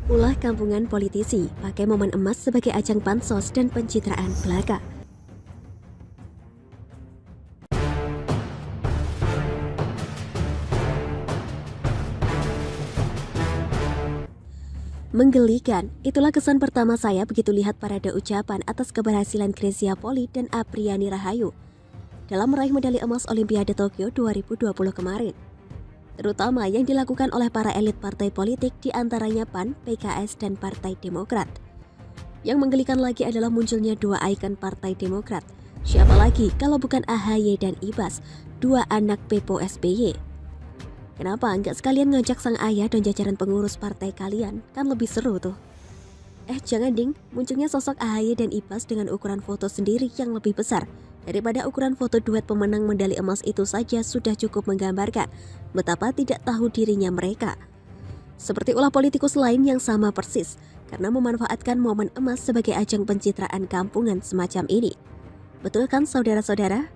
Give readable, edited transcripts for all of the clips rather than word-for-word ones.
Ulah kampungan politisi pakai momen emas sebagai ajang bansos dan pencitraan belaka. Menggelikan, itulah kesan pertama saya begitu lihat parade ucapan atas keberhasilan Grecia Poli dan Apriani Rahayu dalam meraih medali emas Olimpiade Tokyo 2020 kemarin. Terutama yang dilakukan oleh para elit partai politik di antaranya PAN, PKS, dan Partai Demokrat. Yang menggelikan lagi adalah munculnya dua ikon Partai Demokrat. Siapa lagi kalau bukan AHY dan Ibas, dua anak Pepo SBY. Kenapa nggak sekalian ngajak sang ayah dan jajaran pengurus partai kalian? Kan lebih seru tuh. Jangan ding, munculnya sosok AHY dan Ibas dengan ukuran foto sendiri yang lebih besar daripada ukuran foto duet pemenang medali emas itu saja sudah cukup menggambarkan betapa tidak tahu dirinya mereka. Seperti ulah politikus lain yang sama persis karena memanfaatkan momen emas sebagai ajang pencitraan kampungan semacam ini. Betul kan saudara-saudara?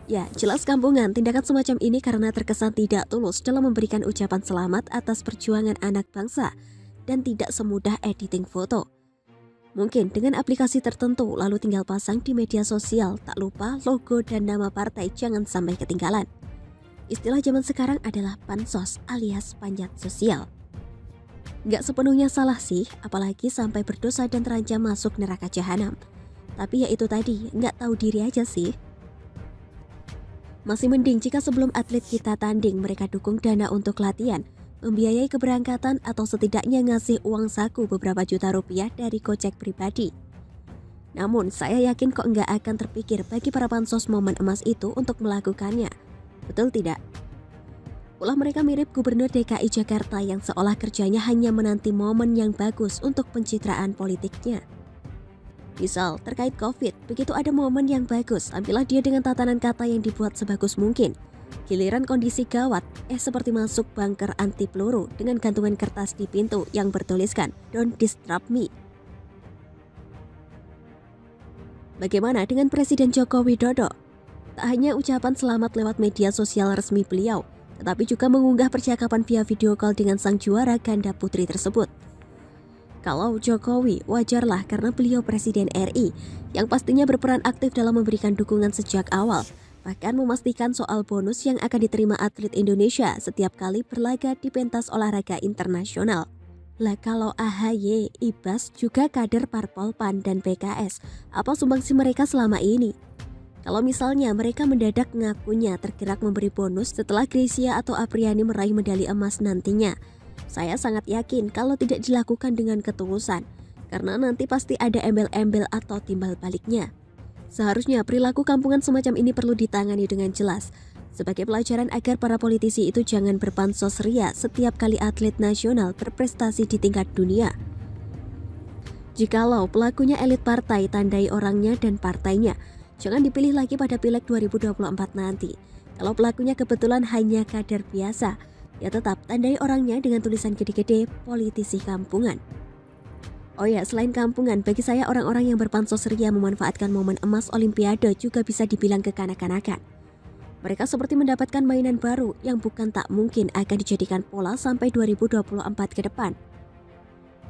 Ya, jelas kampungan tindakan semacam ini karena terkesan tidak tulus dalam memberikan ucapan selamat atas perjuangan anak bangsa dan tidak semudah editing foto. Mungkin dengan aplikasi tertentu lalu tinggal pasang di media sosial, tak lupa logo dan nama partai jangan sampai ketinggalan. Istilah zaman sekarang adalah pansos alias panjat sosial. Nggak sepenuhnya salah sih, apalagi sampai berdosa dan terancam masuk neraka jahanam. Tapi ya itu tadi, nggak tahu diri aja sih. Masih mending jika sebelum atlet kita tanding mereka dukung dana untuk latihan, membiayai keberangkatan atau setidaknya ngasih uang saku beberapa juta rupiah dari gocek pribadi. Namun saya yakin kok nggak akan terpikir bagi para pansos momen emas itu untuk melakukannya. Betul tidak? Ulah mereka mirip Gubernur DKI Jakarta yang seolah kerjanya hanya menanti momen yang bagus untuk pencitraan politiknya. Misal terkait COVID, begitu ada momen yang bagus, ambillah dia dengan tatanan kata yang dibuat sebagus mungkin. Giliran kondisi gawat, seperti masuk bunker anti peluru dengan gantungan kertas di pintu yang bertuliskan "Don't disturb me". Bagaimana dengan Presiden Joko Widodo? Tak hanya ucapan selamat lewat media sosial resmi beliau, tetapi juga mengunggah percakapan via video call dengan sang juara ganda putri tersebut. Kalau Jokowi, wajarlah karena beliau Presiden RI yang pastinya berperan aktif dalam memberikan dukungan sejak awal, bahkan memastikan soal bonus yang akan diterima atlet Indonesia setiap kali berlaga di pentas olahraga internasional. Lah kalau AHY, Ibas juga kader Parpol PAN dan PKS, apa sumbangsi mereka selama ini? Kalau misalnya mereka mendadak ngakunya tergerak memberi bonus setelah Grecia atau Apriani meraih medali emas nantinya, saya sangat yakin kalau tidak dilakukan dengan ketulusan, karena nanti pasti ada embel-embel atau timbal baliknya. Seharusnya perilaku kampungan semacam ini perlu ditangani dengan jelas, sebagai pelajaran agar para politisi itu jangan berpansos ria setiap kali atlet nasional berprestasi di tingkat dunia. Jikalau pelakunya elit partai, tandai orangnya dan partainya, jangan dipilih lagi pada Pileg 2024 nanti. Kalau pelakunya kebetulan hanya kader biasa, ya tetap tandai orangnya dengan tulisan gede-gede politisi kampungan. Oh ya, selain kampungan, bagi saya orang-orang yang berpansos ria memanfaatkan momen emas Olimpiade juga bisa dibilang kekanak-kanakan. Mereka seperti mendapatkan mainan baru yang bukan tak mungkin akan dijadikan pola sampai 2024 ke depan.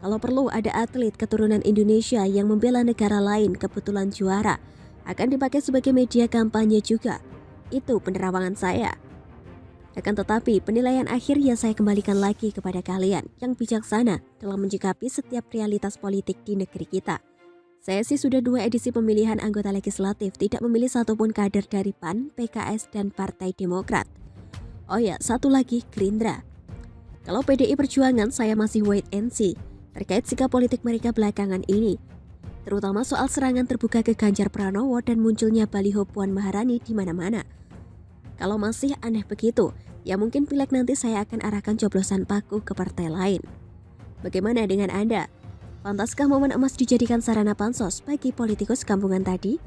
Kalau perlu ada atlet keturunan Indonesia yang membela negara lain kebetulan juara, akan dipakai sebagai media kampanye juga. Itu penerawangan saya. Akan tetapi, penilaian akhir yang saya kembalikan lagi kepada kalian yang bijaksana dalam menyikapi setiap realitas politik di negeri kita. Saya sih sudah 2 edisi pemilihan anggota legislatif tidak memilih satupun kader dari PAN, PKS, dan Partai Demokrat. Oh ya, satu lagi, Gerindra. Kalau PDI Perjuangan saya masih wait and see terkait sikap politik mereka belakangan ini. Terutama soal serangan terbuka ke Ganjar Pranowo dan munculnya baliho Puan Maharani di mana-mana. Kalau masih aneh begitu, ya mungkin Pileg nanti saya akan arahkan coblosan paku ke partai lain. Bagaimana dengan Anda? Pantaskah momen emas dijadikan sarana pansos bagi politikus kampungan tadi?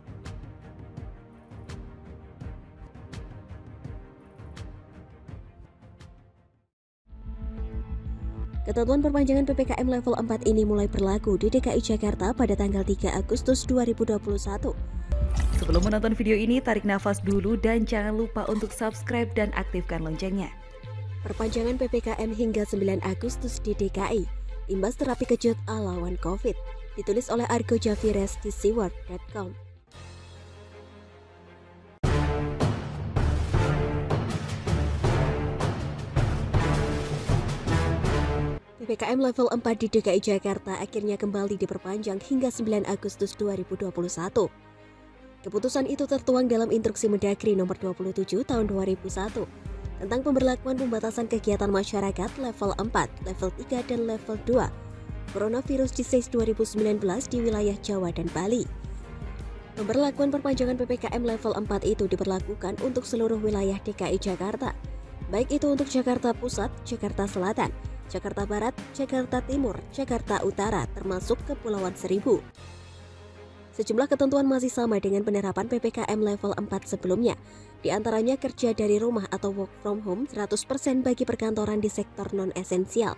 Ketentuan perpanjangan PPKM level 4 ini mulai berlaku di DKI Jakarta pada tanggal 3 Agustus 2021. Sebelum menonton video ini, tarik nafas dulu dan jangan lupa untuk subscribe dan aktifkan loncengnya. Perpanjangan PPKM hingga 9 Agustus di DKI Imbas terapi kejut ala One Covid, ditulis oleh Argo Javires di Seward.com. PPKM level 4 di DKI Jakarta akhirnya kembali diperpanjang hingga 9 Agustus 2021. Keputusan itu tertuang dalam Instruksi Mendagri Nomor 27 Tahun 2001 tentang pemberlakuan pembatasan kegiatan masyarakat level 4, level 3, dan level 2 Coronavirus Disease 2019 di wilayah Jawa dan Bali. Pemberlakuan perpanjangan PPKM level 4 itu diberlakukan untuk seluruh wilayah DKI Jakarta, baik itu untuk Jakarta Pusat, Jakarta Selatan, Jakarta Barat, Jakarta Timur, Jakarta Utara, termasuk Kepulauan Seribu. Sejumlah ketentuan masih sama dengan penerapan PPKM level 4 sebelumnya, di antaranya kerja dari rumah atau work from home 100% bagi perkantoran di sektor non-esensial.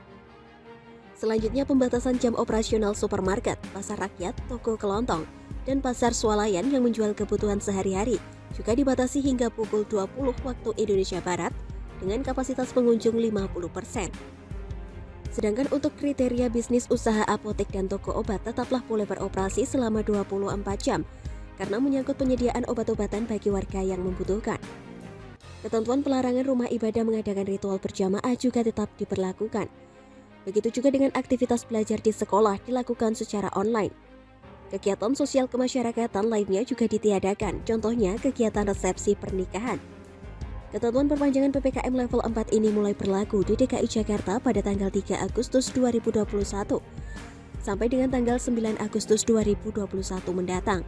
Selanjutnya pembatasan jam operasional supermarket, pasar rakyat, toko kelontong, dan pasar swalayan yang menjual kebutuhan sehari-hari juga dibatasi hingga pukul 20 waktu Indonesia Barat dengan kapasitas pengunjung 50%. Sedangkan untuk kriteria bisnis usaha apotek dan toko obat tetaplah boleh beroperasi selama 24 jam karena menyangkut penyediaan obat-obatan bagi warga yang membutuhkan. Ketentuan pelarangan rumah ibadah mengadakan ritual berjamaah juga tetap diberlakukan. Begitu juga dengan aktivitas belajar di sekolah dilakukan secara online. Kegiatan sosial kemasyarakatan lainnya juga ditiadakan, contohnya kegiatan resepsi pernikahan. Ketentuan perpanjangan PPKM level 4 ini mulai berlaku di DKI Jakarta pada tanggal 3 Agustus 2021 sampai dengan tanggal 9 Agustus 2021 mendatang.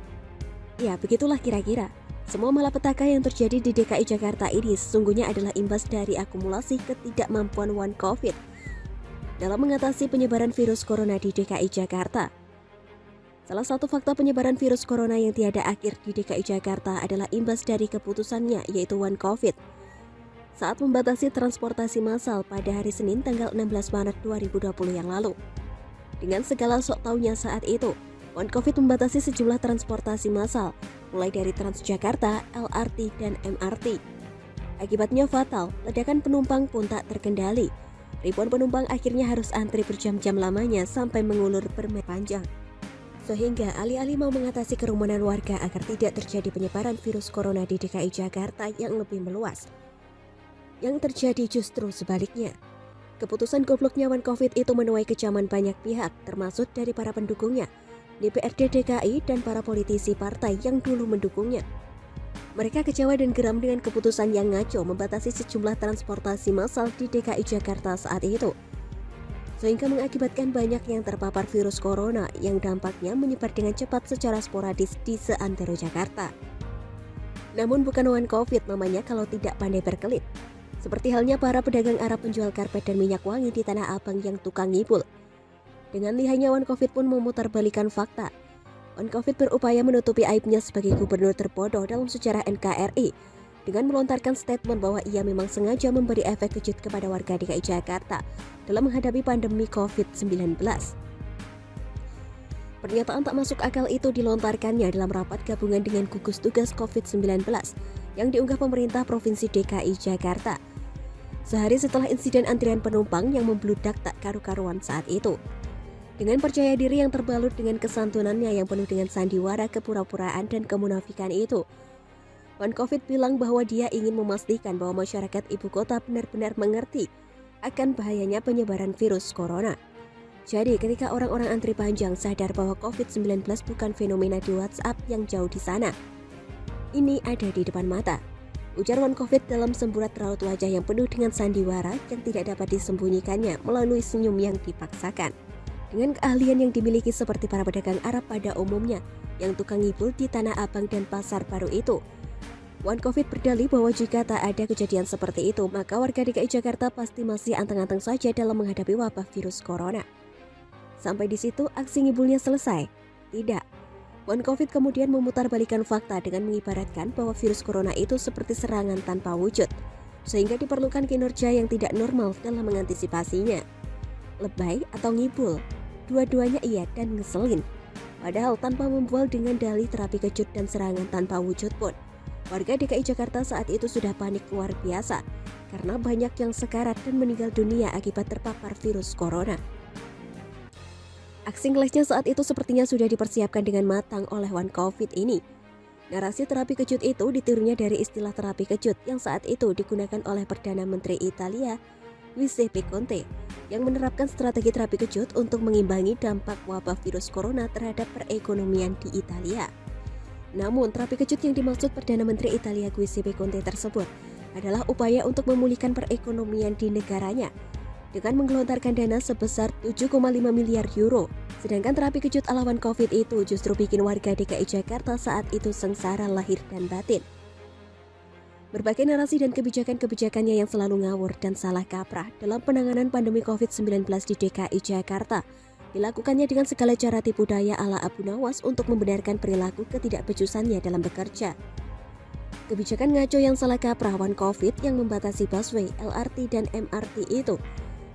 Ya, begitulah kira-kira. Semua malapetaka yang terjadi di DKI Jakarta ini sesungguhnya adalah imbas dari akumulasi ketidakmampuan One Covid dalam mengatasi penyebaran virus corona di DKI Jakarta. Salah satu fakta penyebaran virus corona yang tiada akhir di DKI Jakarta adalah imbas dari keputusannya, yaitu One Covid, saat membatasi transportasi massal pada hari Senin tanggal 16 Maret 2020 yang lalu. Dengan segala sok taunya saat itu, One Covid membatasi sejumlah transportasi massal, mulai dari Transjakarta, LRT, dan MRT. Akibatnya fatal, ledakan penumpang pun tak terkendali. Ribuan penumpang akhirnya harus antri berjam-jam lamanya sampai mengulur bermeter panjang. Sehingga alih-alih mau mengatasi kerumunan warga agar tidak terjadi penyebaran virus corona di DKI Jakarta yang lebih meluas, yang terjadi justru sebaliknya. Keputusan gobloknya One Covid itu menuai kecaman banyak pihak, termasuk dari para pendukungnya, DPRD DKI, dan para politisi partai yang dulu mendukungnya. Mereka kecewa dan geram dengan keputusan yang ngaco membatasi sejumlah transportasi massal di DKI Jakarta saat itu, sehingga mengakibatkan banyak yang terpapar virus corona yang dampaknya menyebar dengan cepat secara sporadis di seantero Jakarta. Namun bukan One Covid namanya kalau tidak pandai berkelit. Seperti halnya para pedagang Arab penjual karpet dan minyak wangi di Tanah Abang yang tukang ngibul. Dengan lihainya One Covid pun memutarbalikan fakta. One Covid berupaya menutupi aibnya sebagai gubernur terbodoh dalam sejarah NKRI dengan melontarkan statement bahwa ia memang sengaja memberi efek kejut kepada warga DKI Jakarta dalam menghadapi pandemi COVID-19. Pernyataan tak masuk akal itu dilontarkannya dalam rapat gabungan dengan gugus tugas COVID-19 yang diunggah pemerintah Provinsi DKI Jakarta sehari setelah insiden antrian penumpang yang membludak tak karu-karuan saat itu. Dengan percaya diri yang terbalut dengan kesantunannya yang penuh dengan sandiwara kepura-puraan dan kemunafikan itu, One Covid bilang bahwa dia ingin memastikan bahwa masyarakat ibu kota benar-benar mengerti akan bahayanya penyebaran virus corona. Jadi ketika orang-orang antri panjang sadar bahwa COVID-19 bukan fenomena di WhatsApp yang jauh di sana, ini ada di depan mata, ujar One Covid dalam semburat raut wajah yang penuh dengan sandiwara yang tidak dapat disembunyikannya melalui senyum yang dipaksakan. Dengan keahlian yang dimiliki seperti para pedagang Arab pada umumnya yang tukang ngibul di Tanah Abang dan Pasar Baru itu, One Covid berdalih bahwa jika tak ada kejadian seperti itu, maka warga DKI Jakarta pasti masih anteng-anteng saja dalam menghadapi wabah virus corona. Sampai di situ aksi ngibulnya selesai? Tidak. One Covid kemudian memutarbalikan fakta dengan mengibaratkan bahwa virus corona itu seperti serangan tanpa wujud, sehingga diperlukan kinerja yang tidak normal dalam mengantisipasinya. Lebay atau ngibul, dua-duanya iya dan ngeselin. Padahal tanpa membual dengan dalih terapi kejut dan serangan tanpa wujud pun, warga DKI Jakarta saat itu sudah panik luar biasa karena banyak yang sekarat dan meninggal dunia akibat terpapar virus corona. Aksi ngelesnya saat itu sepertinya sudah dipersiapkan dengan matang oleh One Covid ini. Narasi terapi kejut itu ditirunya dari istilah terapi kejut yang saat itu digunakan oleh Perdana Menteri Italia, Giuseppe Conte, yang menerapkan strategi terapi kejut untuk mengimbangi dampak wabah virus corona terhadap perekonomian di Italia. Namun, terapi kejut yang dimaksud Perdana Menteri Italia Giuseppe Conte tersebut adalah upaya untuk memulihkan perekonomian di negaranya dengan menggelontarkan dana sebesar 7,5 miliar euro. Sedangkan terapi kejut ala One Covid itu justru bikin warga DKI Jakarta saat itu sengsara lahir dan batin. Berbagai narasi dan kebijakan-kebijakannya yang selalu ngawur dan salah kaprah dalam penanganan pandemi COVID-19 di DKI Jakarta dilakukannya dengan segala cara tipu daya ala Abu Nawas untuk membenarkan perilaku ketidakbecusannya dalam bekerja. Kebijakan ngaco yang salah kaprah One Covid yang membatasi busway, LRT, dan MRT itu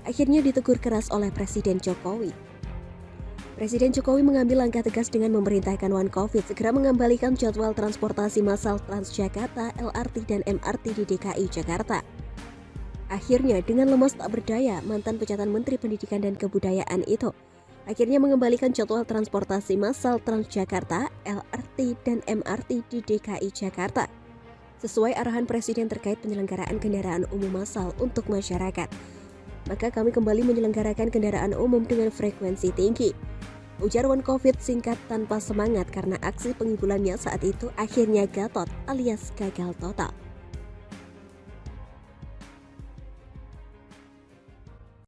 akhirnya ditegur keras oleh Presiden Jokowi. Presiden Jokowi mengambil langkah tegas dengan memerintahkan One Covid segera mengembalikan jadwal transportasi massal Transjakarta, LRT, dan MRT di DKI Jakarta. Akhirnya, dengan lemas tak berdaya, mantan pejabat Menteri Pendidikan dan Kebudayaan itu akhirnya mengembalikan jadwal transportasi massal Transjakarta, LRT, dan MRT di DKI Jakarta sesuai arahan Presiden terkait penyelenggaraan kendaraan umum massal untuk masyarakat. Maka kami kembali menyelenggarakan kendaraan umum dengan frekuensi tinggi, ujar One Covid singkat tanpa semangat karena aksi pengibulannya saat itu akhirnya gatot alias gagal total.